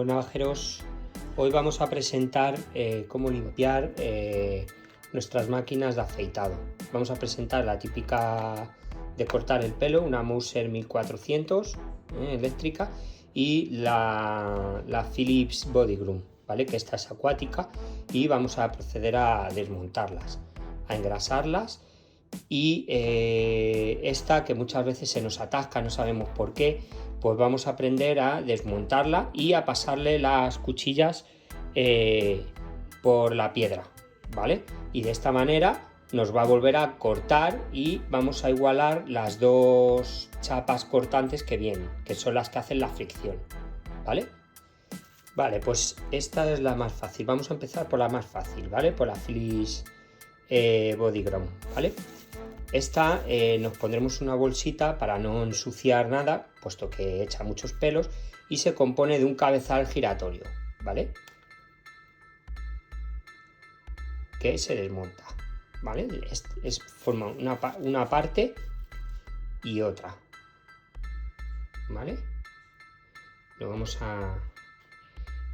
Bueno, navajeros, hoy vamos a presentar cómo limpiar nuestras máquinas de afeitado. Vamos a presentar la típica de cortar el pelo, una Mouser 1400 eléctrica, y la Philips Body Groom, ¿vale? Que esta es acuática, y vamos a proceder a desmontarlas, a engrasarlas. Y esta que muchas veces se nos atasca, no sabemos por qué, pues vamos a aprender a desmontarla y a pasarle las cuchillas por la piedra, ¿vale? Y de esta manera nos va a volver a cortar y vamos a igualar las dos chapas cortantes que vienen, que son las que hacen la fricción, ¿vale? Vale, pues esta es la más fácil. Vamos a empezar por la más fácil, ¿vale? Por la Philips Body Groom, ¿vale? Esta nos pondremos una bolsita para no ensuciar nada, puesto que echa muchos pelos, y se compone de un cabezal giratorio, ¿vale? Que se desmonta, ¿vale? Forma una parte y otra, ¿vale? Lo vamos a...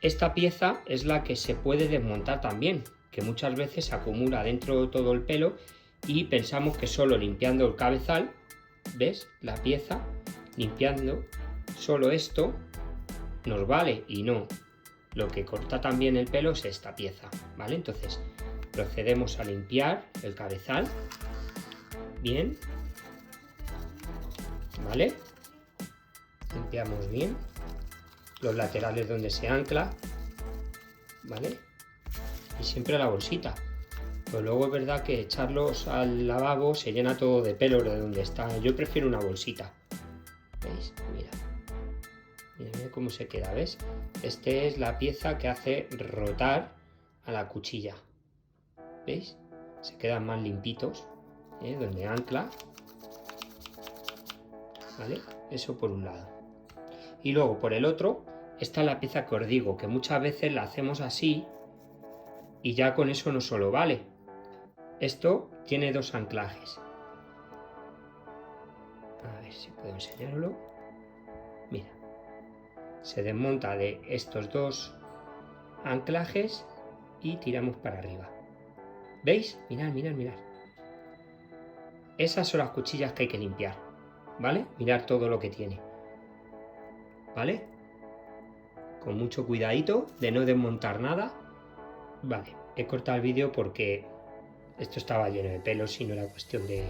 Esta pieza es la que se puede desmontar también, que muchas veces se acumula dentro de todo el pelo y pensamos que solo limpiando el cabezal, ¿ves? La pieza, limpiando solo esto nos vale, y no. Lo que corta también el pelo es esta pieza, ¿vale? Entonces procedemos a limpiar el cabezal bien, ¿vale? Limpiamos bien los laterales donde se ancla, ¿vale? Y siempre la bolsita. Pero luego es verdad que echarlos al lavabo se llena todo de pelo de donde está. Yo prefiero una bolsita. ¿Veis? Mira. Mira cómo se queda, ¿ves? Esta es la pieza que hace rotar a la cuchilla. ¿Veis? Se quedan más limpitos, donde ancla. ¿Vale? Eso por un lado. Y luego por el otro, esta es la pieza que os digo, que muchas veces la hacemos así y ya con eso no solo vale. Esto tiene dos anclajes. A ver si puedo enseñarlo. Mira. Se desmonta de estos dos anclajes y tiramos para arriba. ¿Veis? Mirad, mirad, mirad. Esas son las cuchillas que hay que limpiar, ¿vale? Mirad todo lo que tiene, ¿vale? Con mucho cuidadito de no desmontar nada. Vale, he cortado el vídeo porque esto estaba lleno de pelos y no era cuestión de...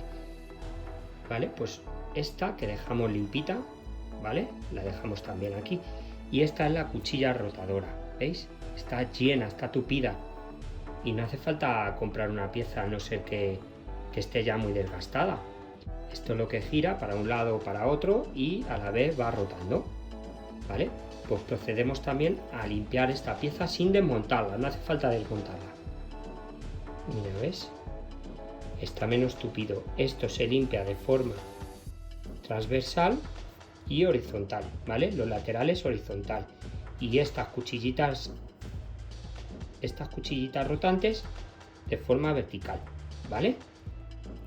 Vale, pues esta que dejamos limpita, ¿vale? La dejamos también aquí. Y esta es la cuchilla rotadora, ¿veis? Está llena, está tupida. Y no hace falta comprar una pieza a no ser que esté ya muy desgastada. Esto es lo que gira para un lado o para otro y a la vez va rotando, ¿vale? Pues procedemos también a limpiar esta pieza sin desmontarla, no hace falta desmontarla. Mira, ¿ves? Está menos tupido. Esto se limpia de forma transversal y horizontal, ¿vale? Los laterales horizontal. Y estas cuchillitas rotantes de forma vertical, ¿vale?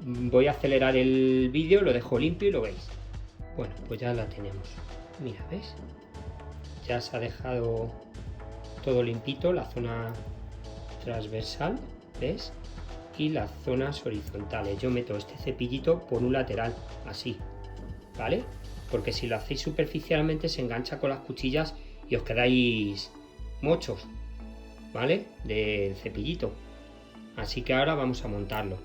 Voy a acelerar el vídeo, lo dejo limpio y lo veis. Bueno, pues ya la tenemos. Mira, ¿ves? Ya se ha dejado todo limpito, la zona transversal, ¿ves? Y las zonas horizontales. Yo meto este cepillito por un lateral, así, ¿vale? Porque si lo hacéis superficialmente se engancha con las cuchillas y os quedáis mochos, ¿vale? Del cepillito. Así que ahora vamos a montarlo.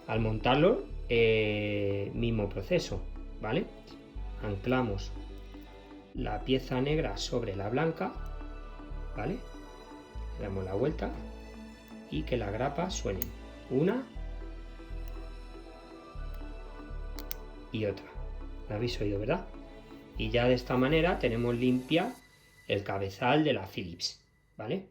Al montarlo, mismo proceso, ¿vale? Anclamos la pieza negra sobre la blanca, ¿vale? Le damos la vuelta y que la grapa suene. Una y otra. ¿La habéis oído, verdad? Y ya de esta manera tenemos limpia el cabezal de la Philips, ¿vale?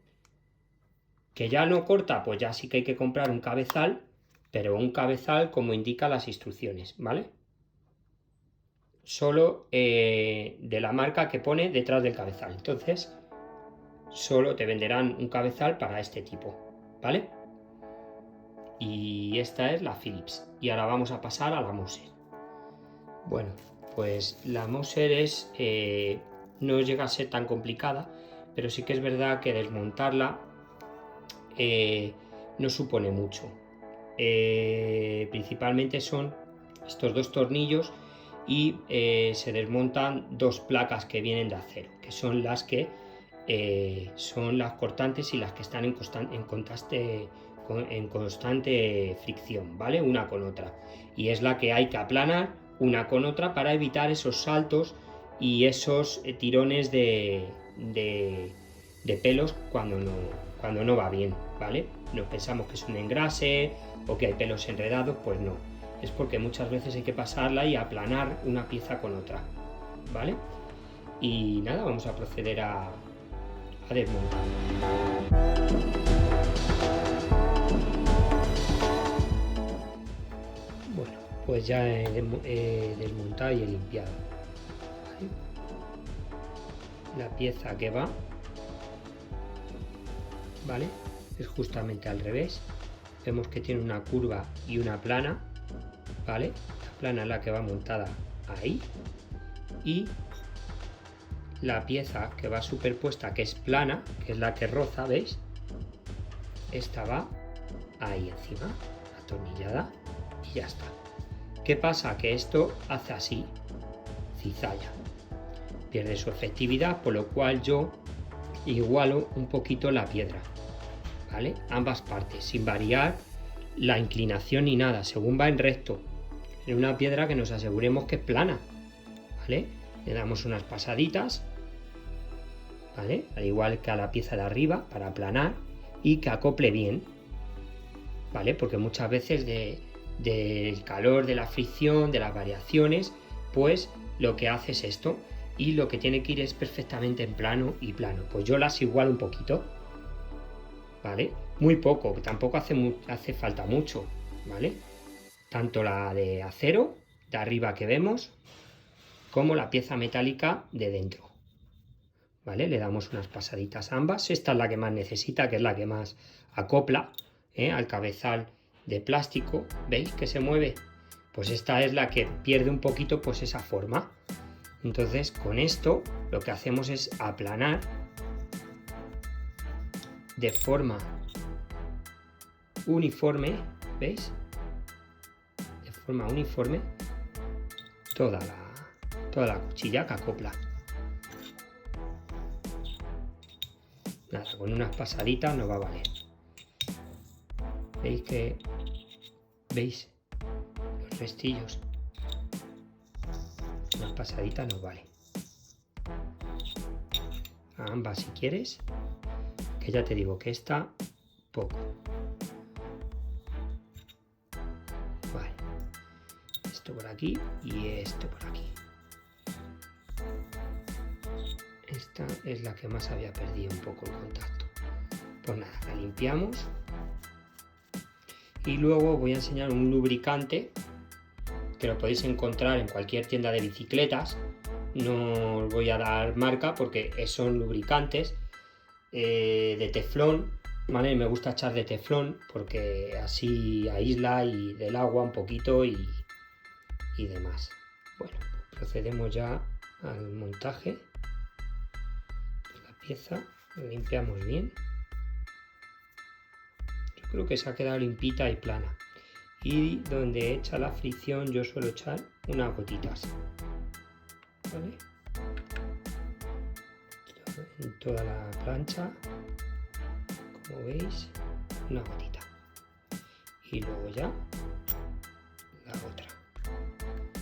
Que ya no corta, pues ya sí que hay que comprar un cabezal, pero un cabezal como indica las instrucciones, ¿vale? Solo de la marca que pone detrás del cabezal. Entonces, solo te venderán un cabezal para este tipo, ¿vale? Y esta es la Philips. Y ahora vamos a pasar a la Mouser. Bueno, pues la Mouser no llega a ser tan complicada, pero sí que es verdad que desmontarla no supone mucho. Principalmente son estos dos tornillos y se desmontan dos placas que vienen de acero, que son las que son las cortantes y las que están en constante fricción, ¿vale? Una con otra. Y es la que hay que aplanar una con otra para evitar esos saltos y esos tirones de pelos cuando no va bien, ¿vale? Nos pensamos que es un engrase o que hay pelos enredados, pues no. Es porque muchas veces hay que pasarla y aplanar una pieza con otra, ¿vale? Y nada, vamos a proceder a desmontar. Bueno, pues ya he desmontado y he limpiado, ¿vale? La pieza que va, ¿vale? Es justamente al revés. Vemos que tiene una curva y una plana, ¿vale? La plana es la que va montada ahí y la pieza que va superpuesta, que es plana, que es la que roza, ¿veis? Esta va ahí encima, atornillada, y ya está. ¿Qué pasa? Que esto hace así, cizalla, pierde su efectividad, por lo cual yo igualo un poquito la piedra, ¿vale? Ambas partes, sin variar la inclinación ni nada, según va en recto, en una piedra que nos aseguremos que es plana, ¿vale? Le damos unas pasaditas, ¿vale? Al igual que a la pieza de arriba, para aplanar y que acople bien, ¿vale? Porque muchas veces del calor, de la fricción, de las variaciones, pues lo que hace es esto, y lo que tiene que ir es perfectamente en plano y plano. Pues yo las igualo un poquito, ¿vale? Muy poco, que tampoco hace falta mucho, ¿vale? Tanto la de acero de arriba que vemos como la pieza metálica de dentro, ¿vale? Le damos unas pasaditas a ambas. Esta es la que más necesita, que es la que más acopla al cabezal de plástico. ¿Veis que se mueve? Pues esta es la que pierde un poquito pues esa forma. Entonces con esto lo que hacemos es aplanar de forma uniforme, ¿veis? De forma uniforme toda la cuchilla que acopla. Nada, con unas pasaditas nos va a valer. ¿Veis los restillos? Unas pasaditas nos vale. A ambas si quieres, que ya te digo que esta poco. Vale. Esto por aquí y esto por aquí. Esta es la que más había perdido un poco el contacto. Pues nada, la limpiamos. Y luego voy a enseñar un lubricante que lo podéis encontrar en cualquier tienda de bicicletas. No os voy a dar marca porque son lubricantes de teflón, ¿vale? Me gusta echar de teflón porque así aísla y del agua un poquito y demás. Bueno, procedemos ya al montaje. La pieza la limpiamos bien. Yo creo que se ha quedado limpita y plana. Y donde echa la fricción yo suelo echar unas gotitas, ¿vale? En toda la plancha, como veis, una gotita. Y luego ya la otra.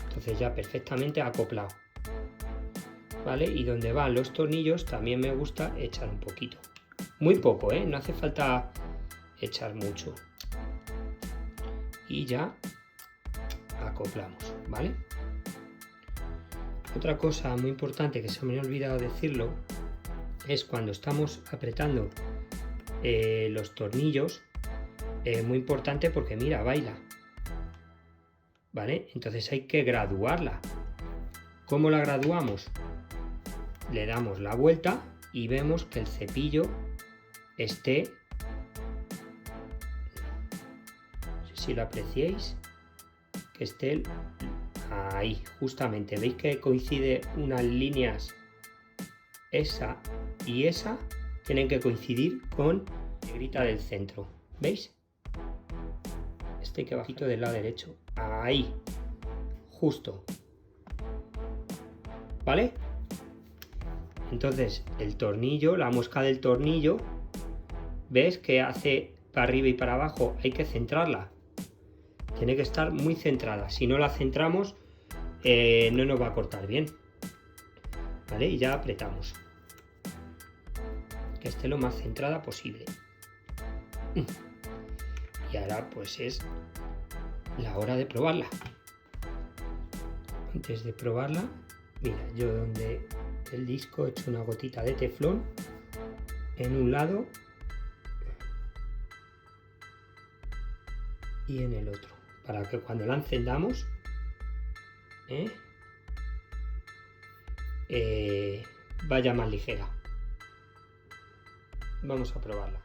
Entonces ya perfectamente acoplado, ¿vale? Y donde van los tornillos también me gusta echar un poquito. Muy poco, no hace falta echar mucho. Y ya acoplamos, ¿vale? Otra cosa muy importante que se me ha olvidado decirlo es cuando estamos apretando los tornillos, muy importante porque mira, baila, ¿vale? Entonces hay que graduarla. ¿Cómo la graduamos? Le damos la vuelta y vemos que el cepillo esté, no sé si lo apreciéis, que esté ahí, justamente. ¿Veis que coincide unas líneas? Esa y esa tienen que coincidir con la negrita del centro. ¿Veis? Este que bajito del lado derecho. Ahí. Justo. ¿Vale? Entonces el tornillo, la muesca del tornillo, ¿ves que hace para arriba y para abajo? Hay que centrarla. Tiene que estar muy centrada. Si no la centramos, no nos va a cortar bien. ¿Vale? Y ya apretamos. Que esté lo más centrada posible. Y ahora pues es la hora de probarla. Antes de probarla, mira, yo donde el disco he hecho una gotita de teflón en un lado y en el otro, para que cuando la encendamos vaya más ligera. Vamos a probarla.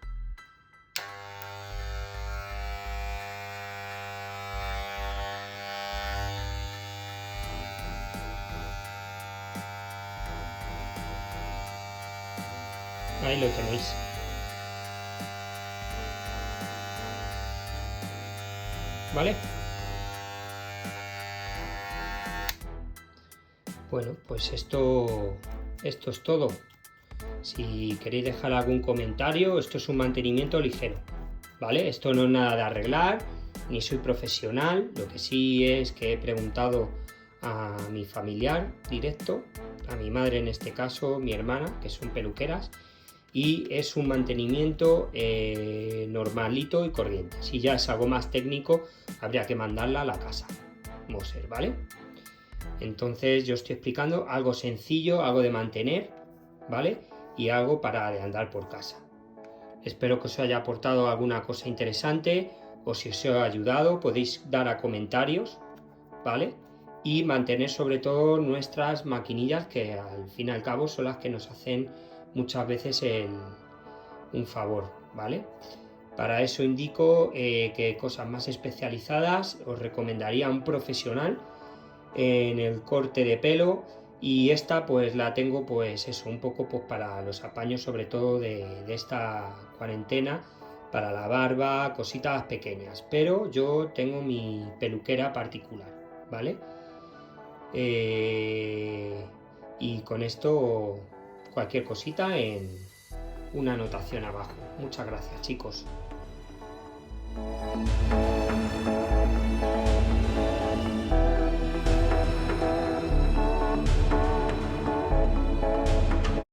Ahí lo tenéis. ¿Vale? Bueno, pues esto es todo. Si queréis dejar algún comentario, esto es un mantenimiento ligero, ¿vale? Esto no es nada de arreglar, ni soy profesional. Lo que sí es que he preguntado a mi familiar directo, a mi madre en este caso, mi hermana, que son peluqueras, y es un mantenimiento normalito y corriente. Si ya es algo más técnico, habría que mandarla a la casa Moser, ¿vale? Entonces yo estoy explicando algo sencillo, algo de mantener, ¿vale? Y algo para de andar por casa. Espero que os haya aportado alguna cosa interesante, o si os ha ayudado podéis dar a comentarios, ¿vale? Y mantener sobre todo nuestras maquinillas, que al fin y al cabo son las que nos hacen muchas veces un favor, ¿vale? Para eso indico que cosas más especializadas os recomendaría un profesional en el corte de pelo, y esta pues la tengo pues eso, un poco pues para los apaños sobre todo de esta cuarentena, para la barba, cositas pequeñas, pero yo tengo mi peluquera particular, ¿vale? Y con esto cualquier cosita en una anotación abajo. Muchas gracias, chicos.